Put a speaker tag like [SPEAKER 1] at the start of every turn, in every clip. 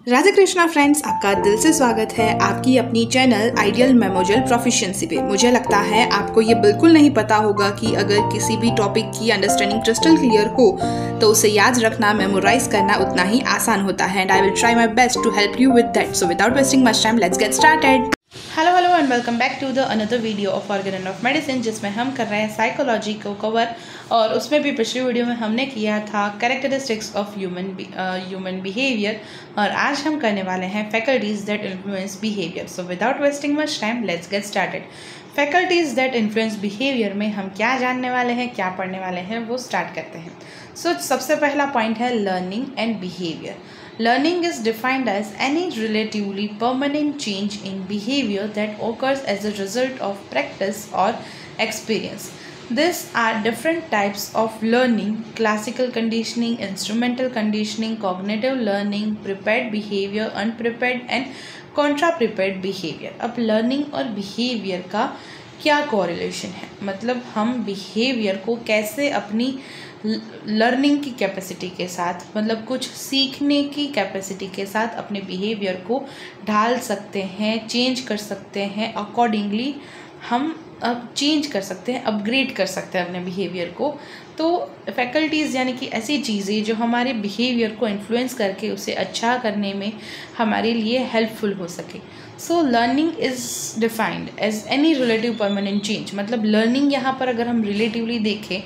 [SPEAKER 1] Radhe Krishna friends, आपका दिल से स्वागत है आपकी अपनी चैनल आइडियल मेमोरियल प्रोफिशिएंसी पे। मुझे लगता है आपको ये बिल्कुल नहीं पता होगा कि अगर किसी भी टॉपिक की अंडरस्टैंडिंग क्रिस्टल क्लियर हो तो उसे याद रखना, मेमोराइज करना उतना ही आसान होता है। And I will try my best to help you with that. So without wasting much time, let's get started. Hello and welcome back to the another video of organ and of medicine, जिसमें हम कर रहे हैं psychology को cover. और उसमें भी पिछली वीडियो में हमने किया था कैरेक्टरिस्टिक्स ऑफ ह्यूमन बिहेवियर, और आज हम करने वाले हैं faculties that influence behaviour. So without wasting much time, let's get started. Faculties that influence behaviour में हम क्या जानने वाले हैं, क्या पढ़ने वाले हैं, वो स्टार्ट करते हैं। सो सबसे पहला पॉइंट है learning and behaviour. Learning is defined as any relatively permanent change in behavior that occurs as a result of practice or experience. These are different types of learning: classical conditioning, instrumental conditioning, cognitive learning, prepared behavior, unprepared and contra-prepared behavior. अब learning और behavior का क्या correlation है, मतलब हम behaviour को कैसे अपनी लर्निंग की कैपेसिटी के साथ, मतलब कुछ सीखने की कैपेसिटी के साथ अपने बिहेवियर को ढाल सकते हैं, चेंज कर सकते हैं। अकॉर्डिंगली हम अब चेंज कर सकते हैं, अपग्रेड कर सकते हैं अपने बिहेवियर को। तो फैकल्टीज़ यानी कि ऐसी चीज़ें जो हमारे बिहेवियर को इन्फ्लुएंस करके उसे अच्छा करने में हमारे लिए हेल्पफुल हो सके। So learning is defined as any relative permanent change. मतलब लर्निंग यहाँ पर अगर हम रिलेटिवली देखें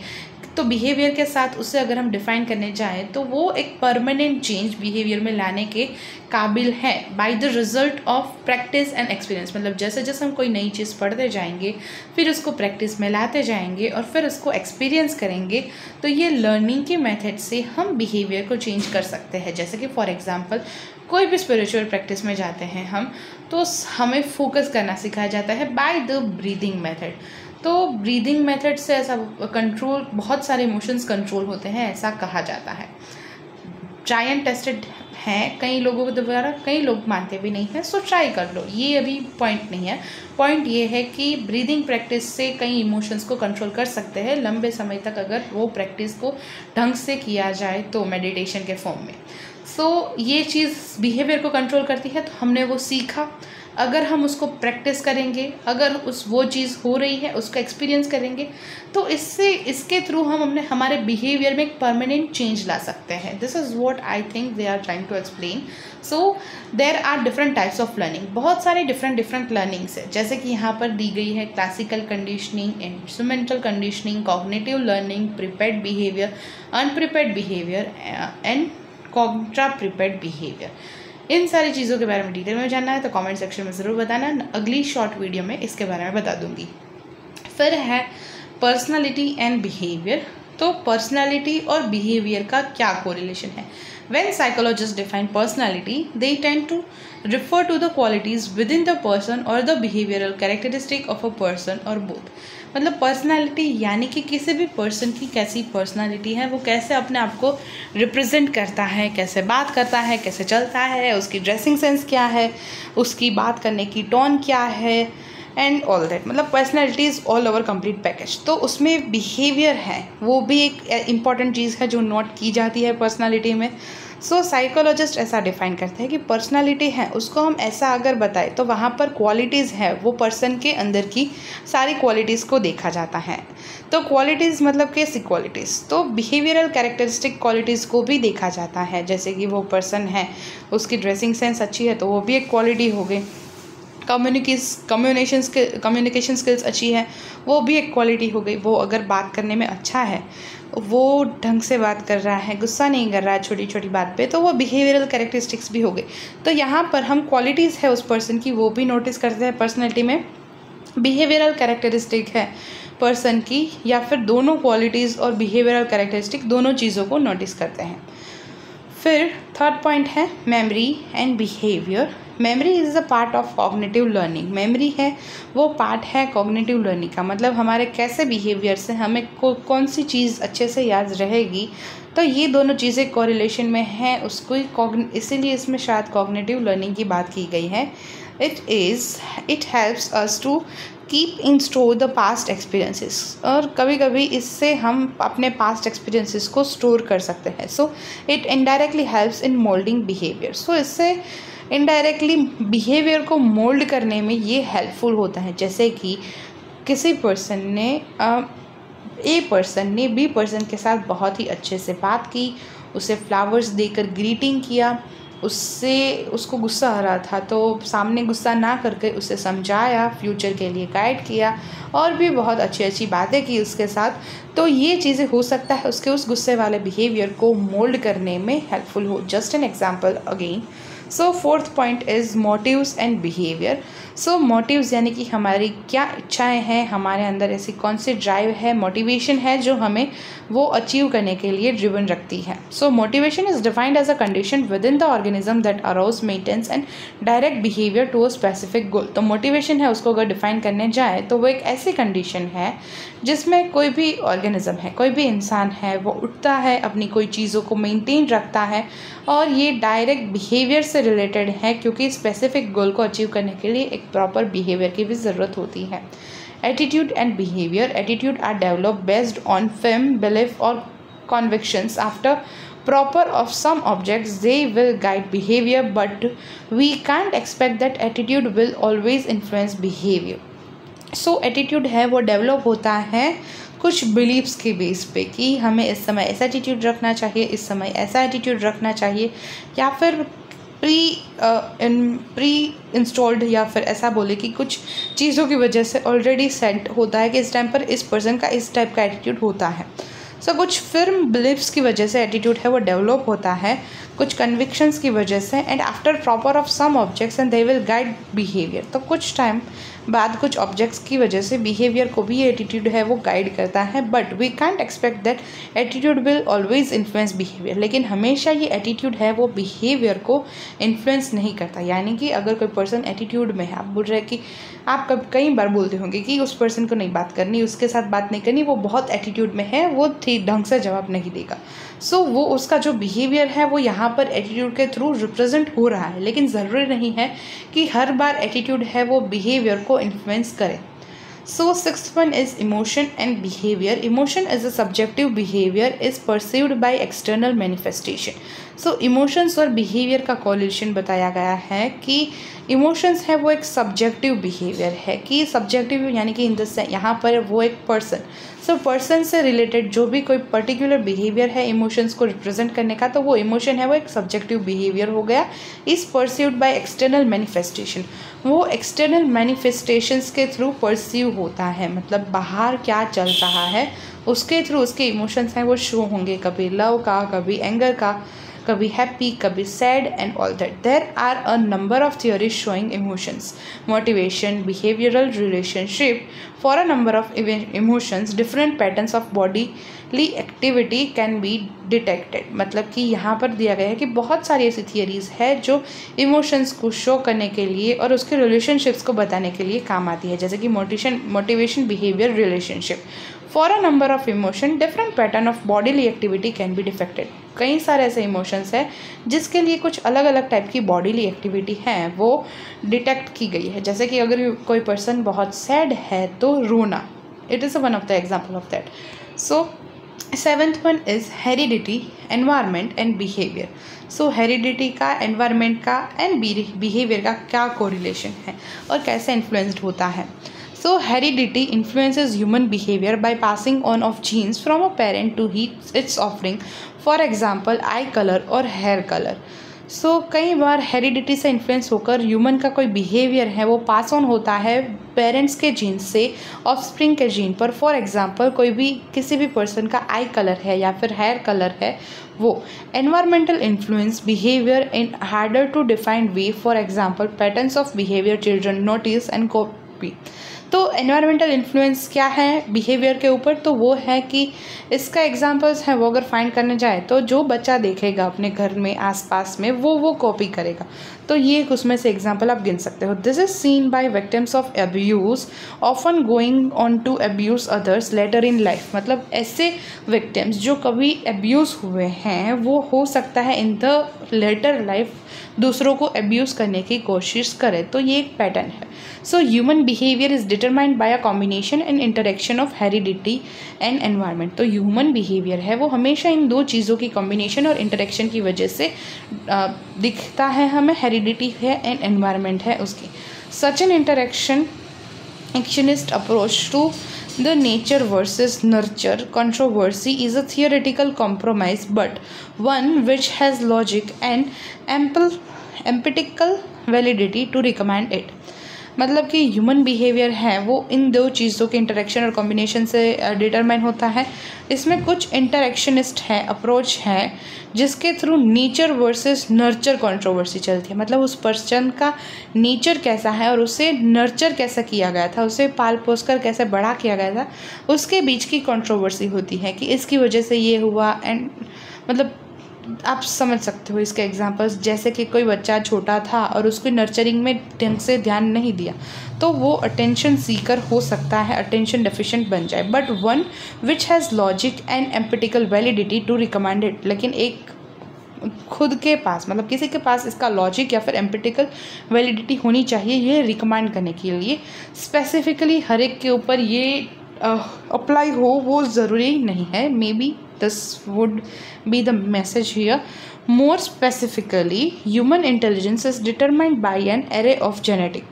[SPEAKER 1] तो बिहेवियर के साथ उसे अगर हम डिफ़ाइन करने जाएँ तो वो एक परमानेंट चेंज बिहेवियर में लाने के काबिल है by the result of practice and experience. मतलब जैसे जैसे हम कोई नई चीज़ पढ़ते जाएंगे, फिर उसको प्रैक्टिस में लाते जाएंगे और फिर उसको एक्सपीरियंस करेंगे, तो ये लर्निंग के मेथड से हम बिहेवियर को चेंज कर सकते हैं। जैसे कि फॉर एग्जांपल कोई भी स्पिरिचुअल प्रैक्टिस में जाते हैं हम, तो हमें फोकस करना सिखाया जाता है बाय द ब्रीदिंग मेथड। तो ब्रीदिंग मेथड से ऐसा कंट्रोल, बहुत सारे इमोशंस कंट्रोल होते हैं, ऐसा कहा जाता है। ट्राई एंड टेस्टेड हैं कई लोगों के द्वारा, कई लोग मानते भी नहीं हैं, सो ट्राई कर लो, ये अभी पॉइंट नहीं है। पॉइंट ये है कि ब्रीदिंग प्रैक्टिस से कई इमोशंस को कंट्रोल कर सकते हैं लंबे समय तक, अगर वो प्रैक्टिस को ढंग से किया जाए तो मेडिटेशन के फॉर्म में। सो ये चीज़ बिहेवियर को कंट्रोल करती है। तो हमने वो सीखा, अगर हम उसको प्रैक्टिस करेंगे, अगर वो चीज़ हो रही है, उसका एक्सपीरियंस करेंगे, तो इसके थ्रू हम हमारे बिहेवियर में एक परमानेंट चेंज ला सकते हैं। This is what I think they are trying to explain. So there are different types of learning, बहुत सारे डिफरेंट लर्निंग्स है। जैसे कि यहाँ पर दी गई है classical conditioning, instrumental conditioning, cognitive learning, prepared behaviour, unprepared behaviour and contra prepared behaviour. इन सारी चीज़ों के बारे में डिटेल में जानना है तो कमेंट सेक्शन में ज़रूर बताना, अगली शॉर्ट वीडियो में इसके बारे में बता दूंगी। फिर है पर्सनालिटी एंड बिहेवियर। तो पर्सनालिटी और बिहेवियर का क्या कोरिलेशन है? When psychologists define personality, they tend to refer to the qualities within the person or the behavioral characteristic of a person or both. मतलब पर्सनालिटी यानी कि किसी भी पर्सन की कैसी पर्सनालिटी है, वो कैसे अपने आप को रिप्रेजेंट करता है, कैसे बात करता है, कैसे चलता है, उसकी ड्रेसिंग सेंस क्या है, उसकी बात करने की टोन क्या है, एंड ऑल दैट। मतलब personality is all over complete package. तो उसमें बिहेवियर है, वो भी एक इम्पॉर्टेंट चीज़ है जो नोट की जाती है पर्सनालिटी में। सो साइकोलॉजिस्ट ऐसा डिफाइन करते हैं कि पर्सनालिटी है, उसको हम ऐसा अगर बताएं तो वहाँ पर क्वालिटीज़ है, वो पर्सन के अंदर की सारी क्वालिटीज़ को देखा जाता है। तो क्वालिटीज़ मतलब कैसी क्वालिटीज़? तो बिहेवियरल कैरेक्टरिस्टिक क्वालिटीज़ को भी देखा जाता है। जैसे कि वो पर्सन है, उसकी ड्रेसिंग सेंस अच्छी है तो वो भी एक क्वालिटी हो गई। कम्युनिकेशन स्किल्स अच्छी है, वो भी एक क्वालिटी हो गई। वो अगर बात करने में अच्छा है, वो ढंग से बात कर रहा है, गुस्सा नहीं कर रहा है छोटी छोटी बात पे, तो वो बिहेवियरल कैरेक्टरिस्टिक्स भी हो गई। तो यहाँ पर हम क्वालिटीज़ है उस पर्सन की, वो भी नोटिस करते हैं पर्सनैलिटी में। बिहेवियरल कैरेक्टरिस्टिक है पर्सन की, या फिर दोनों क्वालिटीज़ और बिहेवियरल कैरेक्टरिस्टिक दोनों चीज़ों को नोटिस करते हैं। फिर थर्ड पॉइंट है memory and behaviour. Memory is a part of cognitive learning. Memory है वो पार्ट है कॉग्निटिव लर्निंग का, मतलब हमारे कैसे बिहेवियर से हमें कौन सी चीज़ अच्छे से याद रहेगी, तो ये दोनों चीज़ें कोरिलेशन में हैं, उसको इसीलिए इसमें शायद कॉग्निटिव लर्निंग की बात की गई है। It helps us to keep in store the past experiences, और कभी कभी इससे हम अपने पास्ट एक्सपीरियंसेस को स्टोर कर सकते हैं। So it indirectly helps in moulding behaviour. So इससे इनडायरेक्टली बिहेवियर को मोल्ड करने में ये हेल्पफुल होता है। जैसे कि किसी पर्सन ने ए पर्सन ने बी पर्सन के साथ बहुत ही अच्छे से बात की, उसे फ्लावर्स देकर ग्रीटिंग किया, उसको गुस्सा आ रहा था तो सामने गुस्सा ना करके उसे समझाया, फ्यूचर के लिए गाइड किया, और भी बहुत अच्छी अच्छी बातें की उसके साथ। तो ये चीज़ें हो सकता है उसके उस गुस्से वाले बिहेवियर को मोल्ड करने में हेल्पफुल हो। Just an example again. So fourth point is motives and behaviour. So motives यानी कि हमारी क्या इच्छाएं हैं, हमारे अंदर ऐसी कौन सी ड्राइव है, मोटिवेशन है जो हमें वो अचीव करने के लिए ड्रिवन रखती है। So motivation is defined as a condition with in the organism that arouse maintains and direct behaviour to a specific goal. तो मोटिवेशन है, उसको अगर डिफाइन करने जाए तो वो एक ऐसी कंडीशन है जिसमें कोई भी ऑर्गेनिज्म है, कोई भी इंसान है, वो उठता है, अपनी कोई चीज़ों को मेंटेन रखता है, और ये डायरेक्ट बिहेवियर से रिलेटेड है क्योंकि स्पेसिफिक गोल को अचीव करने के लिए एक प्रॉपर बिहेवियर की भी ज़रूरत होती है। Attitude and behaviour. Attitude are develop based on firm belief or convictions. After proper of some objects, they will guide behavior, but we can't expect that attitude will always influence behavior. So attitude है वो develop होता है कुछ beliefs के base पे कि हमें इस समय ऐसा एटीट्यूड रखना चाहिए, इस समय ऐसा एटीट्यूड रखना चाहिए, या फिर प्री इंस्टॉल्ड, या फिर ऐसा बोले कि कुछ चीज़ों की वजह से ऑलरेडी सेट होता है कि इस टाइम पर इस पर्सन का इस टाइप का एटीट्यूड होता है। सो कुछ फिर्म बिलीव्स की वजह से एटीट्यूड है वो डेवलप होता है, कुछ कन्विक्शंस की वजह से, and after proper of some objects and they will guide behaviour. तो कुछ टाइम बाद कुछ ऑब्जेक्ट्स की वजह से बिहेवियर को भी एटीट्यूड है वो गाइड करता है, but we can't expect that attitude will always influence behaviour. लेकिन हमेशा ये एटीट्यूड है वो बिहेवियर को इन्फ्लुएंस नहीं करता। यानी कि अगर कोई पर्सन एटीट्यूड में है, आप बोल रहे हैं कि आप कई बार बोलते होंगे कि उस पर्सन को नहीं बात करनी, उसके साथ बात नहीं करनी, वो बहुत एटीट्यूड में है, वो ठीक ढंग से जवाब नहीं देगा। सो वो उसका जो बिहेवियर है वो यहाँ पर एटीट्यूड के थ्रू रिप्रेजेंट हो रहा है, लेकिन ज़रूरी नहीं है कि हर बार एटीट्यूड है वो बिहेवियर को इन्फ्लुएंस करे। So sixth one is emotion and behaviour. Emotion is a subjective behaviour is perceived by external manifestation. So emotions और बिहेवियर का कोरिलेशन बताया गया है कि इमोशंस है वो एक सब्जेक्टिव बिहेवियर है, कि सब्जेक्टिव यानी कि इन द सेंस यहाँ पर वो एक पर्सन, सो पर्सन से रिलेटेड जो भी कोई पर्टिकुलर बिहेवियर है इमोशंस को रिप्रेजेंट करने का, तो वो इमोशन है वो एक सब्जेक्टिव बिहेवियर हो गया। Is perceived by external manifestation. वो एक्सटर्नल मैनिफेस्टेशंस के थ्रू परसीव होता है, मतलब बाहर क्या चल रहा है उसके थ्रू उसके इमोशंस हैं वो शो होंगे, कभी लव का, कभी एंगर का, कभी हैप्पी, कभी sad and all that. There are a number of theories showing emotions, motivation, behavioural relationship. For a number of emotions different patterns of bodily activity can be detected. मतलब कि यहाँ पर दिया गया है कि बहुत सारी ऐसी थियरीज है जो इमोशंस को शो करने के लिए और उसके रिलेशनशिप्स को बताने के लिए काम आती है, जैसे कि motivation, behaviour, relationship. For a number of emotion different pattern of bodily activity can be detected. कई सारे ऐसे इमोशंस हैं जिसके लिए कुछ अलग अलग टाइप की बॉडीली एक्टिविटी हैं वो डिटेक्ट की गई है। जैसे कि अगर कोई पर्सन बहुत सैड है तो रोना, it is one of the example of that. So seventh one is heredity, environment and behaviour. So heredity का, एनवायरनमेंट का एंड बिहेवियर का क्या कोरिलेशन है और कैसे इन्फ्लुएंस्ड होता है। So heredity influences human behavior by passing on of genes from a parent to its offspring. For example, eye color और hair color. So कई बार हेरिडिटी से इन्फ्लुएंस होकर ह्यूमन का कोई बिहेवियर है वो पास ऑन होता है पेरेंट्स के जीन से ऑफस्प्रिंग के जीन पर। फॉर एग्जांपल कोई भी किसी भी पर्सन का आई कलर है या फिर हेयर कलर है वो। Environmental influence behaviour in harder to define way. For example patterns of behaviour children notice and copy. तो एनवायरमेंटल इन्फ्लुएंस क्या है बिहेवियर के ऊपर, तो वो है कि इसका एग्जांपल्स है वो अगर फाइंड करने जाए तो जो बच्चा देखेगा अपने घर में आसपास में वो कॉपी करेगा। तो ये एक उसमें से एग्जांपल आप गिन सकते हो। This is seen by victims of abuse often going on to abuse others later in life. मतलब ऐसे विक्टिम्स जो कभी अब्यूज़ हुए हैं वो हो सकता है इन द लेटर लाइफ दूसरों को अब्यूज़ करने की कोशिश करे। तो ये एक पैटर्न है। So human behaviour is determined by a combination and interaction of heredity and environment. तो ह्यूमन बिहेवियर है वो हमेशा इन दो चीज़ों की कॉम्बिनेशन और इंटरेक्शन की वजह से दिखता है हमें। हेरिडिटी है एंड एनवायरनमेंट है उसकी। Such an interaction actionist approach to the nature versus nurture controversy is a theoretical compromise, but one which has logic and ample empirical validity to recommend it। मतलब कि ह्यूमन बिहेवियर है वो इन दो चीज़ों के interaction और कॉम्बिनेशन से determine होता है। इसमें कुछ इंटरेक्शनिस्ट है अप्रोच है जिसके through nature versus nurture controversy चलती है। मतलब उस पर्सन का नेचर कैसा है और उसे नर्चर कैसा किया गया था, उसे पाल पोस कर कैसे बड़ा किया गया था, उसके बीच की कंट्रोवर्सी होती है कि इसकी वजह से ये हुआ। एंड मतलब आप समझ सकते हो इसके एग्जांपल्स, जैसे कि कोई बच्चा छोटा था और उसको नर्चरिंग में ढंग से ध्यान नहीं दिया तो वो अटेंशन सीकर हो सकता है, अटेंशन डेफिशिएंट बन जाए। But one which has logic and empirical validity to recommend it. लेकिन एक खुद के पास मतलब किसी के पास इसका लॉजिक या फिर एम्पिटिकल वैलिडिटी होनी चाहिए ये रिकमेंड करने के लिए। स्पेसिफिकली हर एक के ऊपर ये अप्लाई हो वो ज़रूरी नहीं है। May be this would be the message here. More specifically, human intelligence is determined by an array of genetic।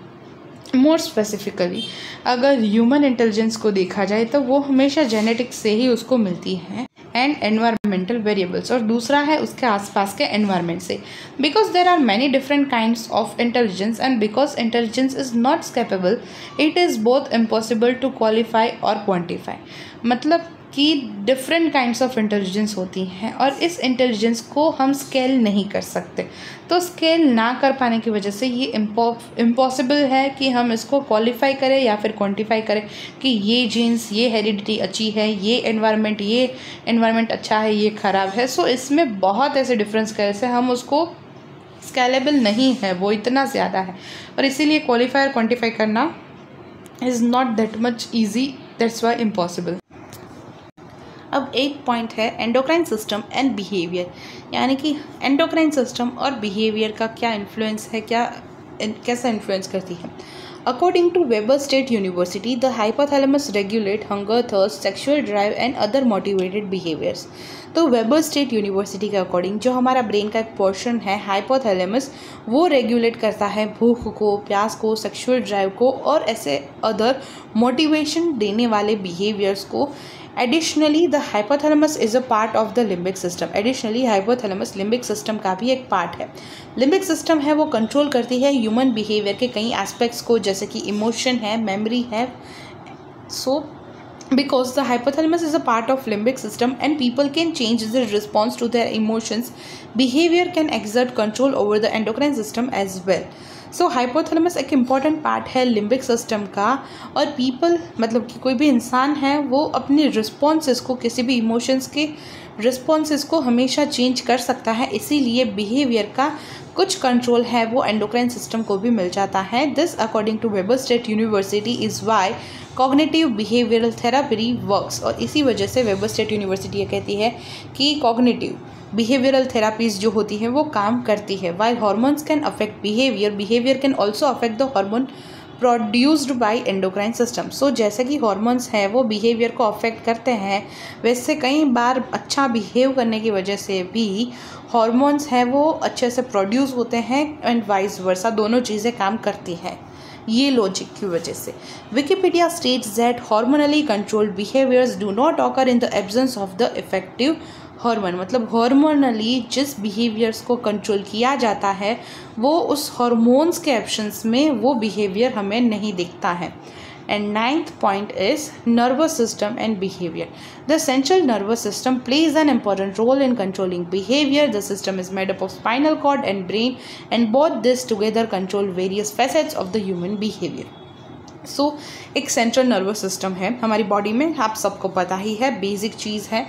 [SPEAKER 1] more specifically अगर ह्यूमन इंटेलिजेंस को देखा जाए तो वो हमेशा जेनेटिक से ही उसको मिलती है एंड एनवायरमेंटल वेरिएबल्स, और दूसरा है उसके आसपास के एनवायरनमेंट से। Because there are many different kinds of intelligence and because intelligence is not escapable it is both impossible to qualify और क्वान्टिफाई। मतलब कि डिफरेंट काइंड्स ऑफ इंटेलिजेंस होती हैं और इस इंटेलिजेंस को हम स्केल नहीं कर सकते। तो स्केल ना कर पाने की वजह से ये इम्पॉसिबल है कि हम इसको क्वालिफाई करें या फिर क्वांटिफाई करें कि ये जीन्स, ये हेरिडिटी अच्छी है, ये एनवायरनमेंट अच्छा है, ये ख़राब है। सो इसमें बहुत ऐसे डिफरेंस करे से हम उसको स्केलेबल नहीं है, वो इतना ज़्यादा है और इसीलिए क्वालिफाई और क्वान्टिफाई करना is not that much easy, that's why impossible. अब 8 पॉइंट है एंडोक्राइन सिस्टम एंड बिहेवियर, यानी कि एंडोक्राइन सिस्टम और बिहेवियर का क्या इन्फ्लुएंस है, कैसा इन्फ्लुएंस करती है। According to Weber State University the hypothalamus regulate hunger, thirst, sexual drive and other motivated behaviours. तो वेबर स्टेट यूनिवर्सिटी के अकॉर्डिंग जो हमारा ब्रेन का एक पोर्शन है हाइपोथैलेमस वो रेगुलेट करता है भूख को, प्यास को, सेक्सुअल ड्राइव को और ऐसे अदर मोटिवेशन देने वाले बिहेवियर्स को। Additionally the hypothalamus is a part of the limbic system. Additionally hypothalamus limbic system का भी एक पार्ट है। लिम्बिक सिस्टम है वो कंट्रोल करती है ह्यूमन बिहेवियर के कई एस्पेक्ट्स को, जैसे कि इमोशन है, मेमोरी है। सो because the hypothalamus is a part of limbic system and people can change their response to their emotions, behavior can exert control over the endocrine system as well। So hypothalamus एक important part है limbic system का और people मतलब कि कोई भी इंसान है वो अपने रिस्पॉन्सेस को, किसी भी इमोशंस के रिस्पॉन्सेस को हमेशा चेंज कर सकता है। इसीलिए बिहेवियर का कुछ कंट्रोल है वो एंडोक्राइन सिस्टम को भी मिल जाता है। This according to Weber State University is why cognitive behavioural therapy works. और इसी वजह से वेबर स्टेट यूनिवर्सिटी ये कहती है कि कॉग्निटिव बिहेवियरल थेरापीज जो होती हैं वो काम करती है। While hormones can affect behaviour can also affect the hormone produced by endocrine system. So जैसे कि हॉर्मोन्स हैं वो बिहेवियर को अफेक्ट करते हैं, वैसे कई बार अच्छा बिहेव करने की वजह से भी हॉर्मोन्स हैं वो अच्छे से प्रोड्यूस होते हैं एंड वाइस वर्सा, दोनों चीज़ें काम करती हैं ये लॉजिक की वजह से। Wikipedia states that hormonally controlled behaviours do not occur in the absence of the effective hormone. मतलब हार्मोनली जिस बिहेवियर्स को कंट्रोल किया जाता है वो उस हार्मोन्स के एब्सेंस में वो बिहेवियर हमें नहीं दिखता है। And 9th point is nervous system and behavior. The central nervous system plays an important role in controlling behavior. The system is made up of spinal cord and brain, and both this together control various facets of the human behavior. एक central nervous system है हमारी body में, आप सबको पता ही है, basic चीज़ है।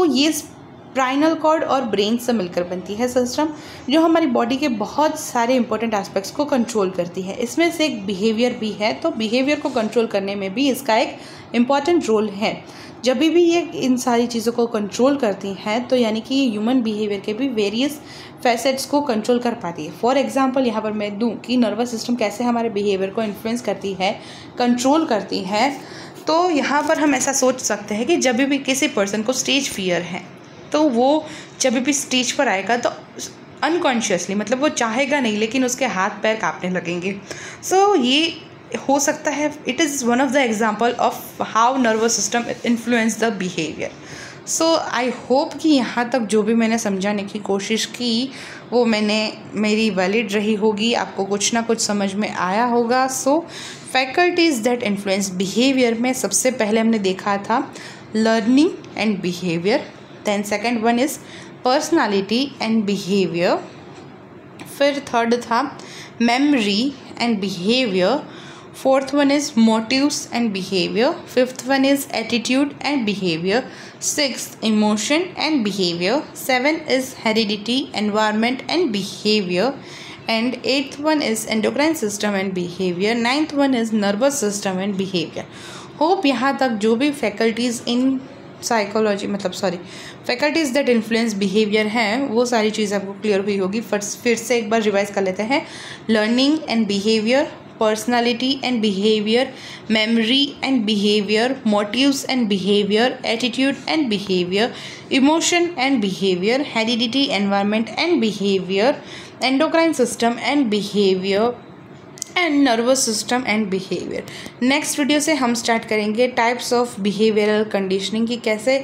[SPEAKER 1] ये स्पाइनल कॉर्ड और ब्रेन से मिलकर बनती है सिस्टम, जो हमारी बॉडी के बहुत सारे इंपॉर्टेंट एस्पेक्ट्स को कंट्रोल करती है। इसमें से एक बिहेवियर भी है, तो बिहेवियर को कंट्रोल करने में भी इसका एक इम्पॉर्टेंट रोल है। जब भी ये इन सारी चीज़ों को कंट्रोल करती हैं तो यानी कि ये ह्यूमन बिहेवियर के भी वेरियस फैसेट्स को कंट्रोल कर पाती है। फॉर एग्जांपल यहाँ पर मैं दूँ कि नर्वस सिस्टम कैसे हमारे बिहेवियर को इन्फ्लुएंस करती है, कंट्रोल करती है। तो यहाँ पर हम ऐसा सोच सकते हैं कि जब भी किसी पर्सन को स्टेज फियर है तो वो जब भी स्टेज पर आएगा तो अनकॉन्शियसली, मतलब वो चाहेगा नहीं लेकिन उसके हाथ पैर कांपने लगेंगे। ये हो सकता है, it is one of the example of how nervous system influence the behaviour. I hope कि यहाँ तक जो भी मैंने समझाने की कोशिश की वो मेरी वैलिड रही होगी, आपको कुछ ना कुछ समझ में आया होगा। फैकल्टीज़ दैट इन्फ्लुएंस बिहेवियर में सबसे पहले हमने देखा था learning and behaviour, then second one is personality and behaviour, फिर थर्ड था memory and behaviour, fourth one is motives and behavior, fifth one is attitude and behavior, sixth emotion and behavior, seventh is heredity, environment and behavior, and eighth one is endocrine system and behavior, ninth one is nervous system and behavior. Hope यहाँ तक जो भी faculties in psychology faculties that influence behaviour हैं वो सारी चीज़ आपको clear हुई होगी। फिर से एक बार रिवाइज कर लेते हैं। Learning and behaviour, personality and behavior, memory and behavior, motives and behavior, attitude and behavior, emotion and behavior, heredity, environment and behavior, endocrine system and behavior, and nervous system and behaviour. Next video से हम start करेंगे types of behavioural conditioning की, कैसे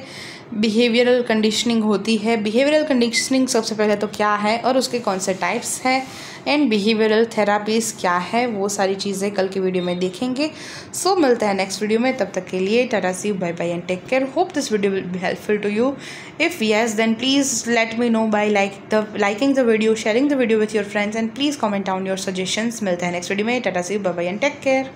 [SPEAKER 1] behavioural conditioning होती है। Behavioural conditioning सबसे पहले तो क्या है और उसके कौन से टाइप्स हैं, एंड बिहेवियरल थेरापीज क्या है, वो सारी चीज़ें कल की वीडियो में देखेंगे। मिलते हैं नेक्स्ट वीडियो में, तब तक के लिए tata, see you, bye bye and take care. Hope this video will be helpful to you. If yes then please let me know by liking the video, sharing the video with your friends, and please comment down your suggestions। मिलते हैं next video में, tata, see you, bye bye and take care.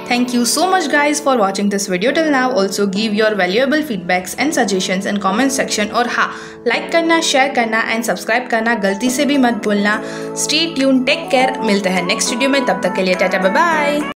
[SPEAKER 1] Thank you so much guys for watching this video till now. Also give your valuable feedbacks and suggestions in comment section, और हाँ, like करना, share करना and subscribe करना गलती से भी मत भूलना। Stay tuned, take care। मिलते हैं नेक्स्ट वीडियो में, तब तक के लिए टाटा, बाय बाय।